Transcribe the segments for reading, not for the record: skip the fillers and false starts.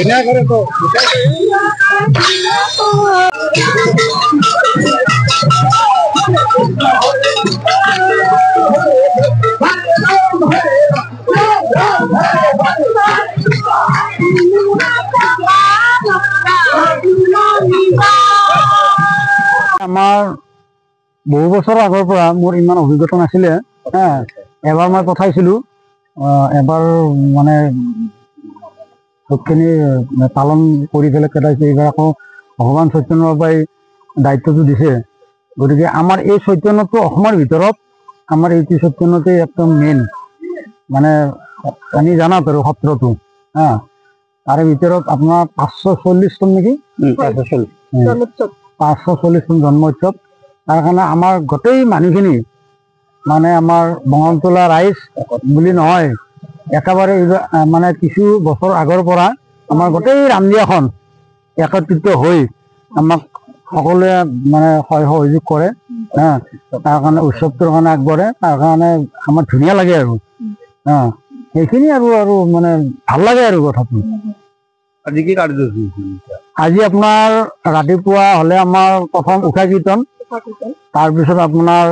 এটা কৰে তো আমাৰ বহু বছৰ আগৰ পৰা মোৰ ইমান অভিজ্ঞতা নাছিলে। এবাৰ মই পঠাইছিলো, এবাৰ মানে চবখিনি পালন কৰি পেলাই কেটাইছে। এইবাৰ আকৌ ভগৱান চৈতন্য বাবাই দায়িত্বটো দিছে। গতিকে আমাৰ এই চৈতন্যটো অসমৰ ভিতৰত আমাৰ এইটো চৈতন্যতে একদম মেইন, মানে আমি জানাত আৰু সত্ৰটো। তাৰে ভিতৰত আপোনাৰ 540 টন নেকি, 540 টন জন্ম উৎসৱ। তাৰ কাৰণে আমাৰ গোটেই মানুহখিনি, মানে আমাৰ বঙালতলা ৰাইজ বুলি নহয়, একেবাৰে মানে কিছু বছৰ আগৰ পৰা আমাৰ গোটেই ৰামদিয়াখন একত্ৰিত হৈ আমাক সকলোৱে মানে সহযোগ কৰে। তাৰ কাৰণে উৎসৱটোৰ কাৰণে আগবাঢ়ে, তাৰ কাৰণে আমাৰ ধুনীয়া লাগে আৰু সেইখিনি আৰু মানে ভাল লাগে আৰু কথাটো। আজি কি কাৰ্যসূচী? আজি আপোনাৰ ৰাতিপুৱা হলে আমাৰ প্ৰথম উষা কীৰ্তন, তাৰপিছত আপোনাৰ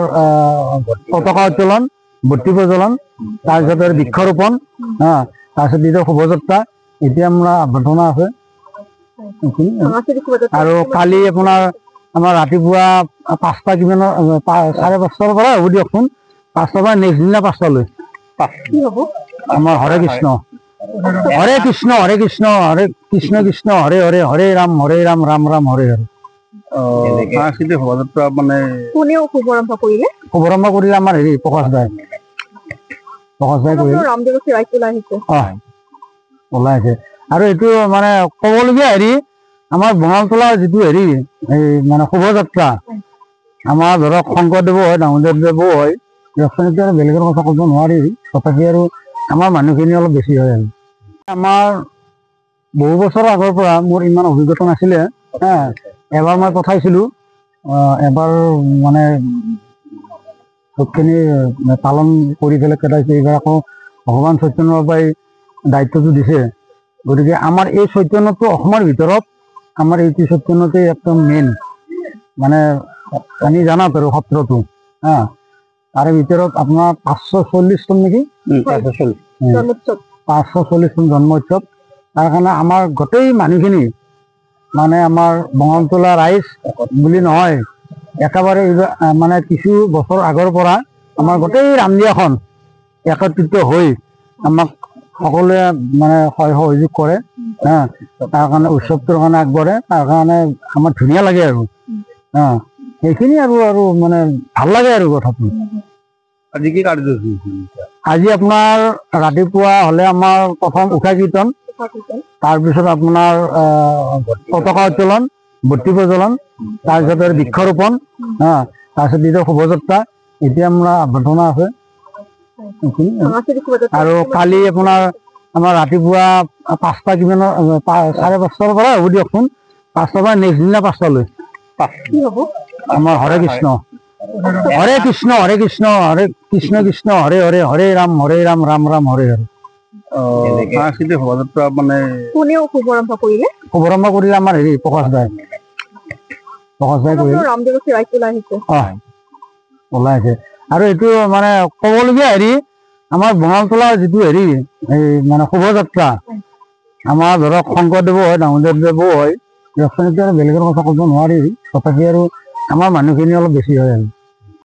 পতাকা উত্তোলন, বট্টি প্ৰজ্বলন, তাৰপিছত বৃক্ষৰোপণ, তাৰপিছত দ্বিতীয় শোভাযাত্ৰা, এতিয়া আমৰা আভ্যৰ্থনা আছে। আৰু কালি আপোনাৰ আমাৰ ৰাতিপুৱা 5টা কিমানৰ 5:30 পৰা হ'ব দিয়কচোন, 5টাৰ পৰা নেক্সট দিনা 5টালৈ আমাৰ হৰে কৃষ্ণ, হৰে কৃষ্ণ, হৰে কৃষ্ণ, হৰে কৃষ্ণ কৃষ্ণ হৰে হৰে, হৰে ৰাম ৰাম ৰাম হৰে হৰে। সাংস্কৃতিক শোভাযাত্ৰা মানে কোনেও শুভাৰম্ভ কৰিলে আমাৰ হেৰি প্ৰকাশ দাই কৰিলে, ওলাই আছে। আৰু এইটো মানে ক'বলগীয়া হেৰি, আমাৰ বঙালতলাৰ যিটো হেৰি এই মানে শোভাযাত্ৰা, আমাৰ ধৰক শংকৰদেৱো হয়, ডাঙৰদেৱো হয়, দিয়কচোন আৰু বেলেগৰ কথা ক'ব নোৱাৰি, তথাপি আৰু আমাৰ মানুহখিনি অলপ বেছি হয় আৰু। আমাৰ বহু বছৰ আগৰ পৰা মোৰ ইমান অভিজ্ঞতা নাছিলে। এবাৰ মই পঠাইছিলো, এবাৰ মানে চবখিনি পালন কৰি পেলাই কেটাইছে। এইবাৰ আকৌ ভগৱান চৈতন্য বাবাই দায়িত্বটো দিছে। গতিকে আমাৰ এই চৈতন্যটো অসমৰ ভিতৰত আমাৰ এইটো চৈতন্যতে একদম মেইন, মানে আমি জানাত আৰু সত্ৰটো। তাৰে ভিতৰত আপোনাৰ 540 টন নেকি, 540 টন জন্ম উৎসৱ। তাৰ কাৰণে আমাৰ গোটেই মানুহখিনি, মানে আমাৰ বঙালতলা ৰাইজ বুলি নহয়, একেবাৰে মানে কিছু বছৰ আগৰ পৰা আমাৰ গোটেই ৰামদিয়াখন একত্ৰিত হৈ আমাক সকলোৱে মানে সহযোগ কৰে। তাৰ কাৰণে উৎসৱটোৰ কাৰণে আগবাঢ়ে, তাৰ কাৰণে আমাৰ ধুনীয়া লাগে আৰু সেইখিনি আৰু মানে ভাল লাগে আৰু কথাটো। আজি কি কাৰ্যসূচী? আজি আপোনাৰ ৰাতিপুৱা হলে আমাৰ প্ৰথম উষা কীৰ্তন, তাৰপিছত আপোনাৰ পতাকা উত্তোলন, বট্টি প্ৰজ্বলন, তাৰপিছত বৃক্ষৰোপণ, তাৰপিছত দ্বিতীয় শোভাযাত্ৰা, এতিয়া আমৰা আভ্যৰ্থনা আছে। আৰু কালি আপোনাৰ আমাৰ ৰাতিপুৱা 5টা কিমানৰ 5:30 পৰা হ'ব দিয়কচোন, 5টাৰ পৰা নেক্সট দিনা 5টালৈ আমাৰ হৰে কৃষ্ণ, হৰে কৃষ্ণ, হৰে কৃষ্ণ, হৰে কৃষ্ণ কৃষ্ণ হৰে হৰে, হৰে ৰাম ৰাম ৰাম হৰে হৰে। সাংস্কৃতিক শোভাযাত্ৰা মানে কোনেও শুভাৰম্ভ কৰিলে আমাৰ হেৰি প্ৰকাশ দাই কৰিলে, ওলাই আছে। আৰু এইটো মানে ক'বলগীয়া হেৰি, আমাৰ বঙালতলাৰ যিটো হেৰি এই মানে শোভাযাত্ৰা, আমাৰ ধৰক শংকৰদেৱো হয়, ডাঙৰদেৱো হয়, দিয়কচোন আৰু বেলেগৰ কথা ক'ব নোৱাৰি, তথাপি আৰু আমাৰ মানুহখিনি অলপ বেছি হয় আৰু।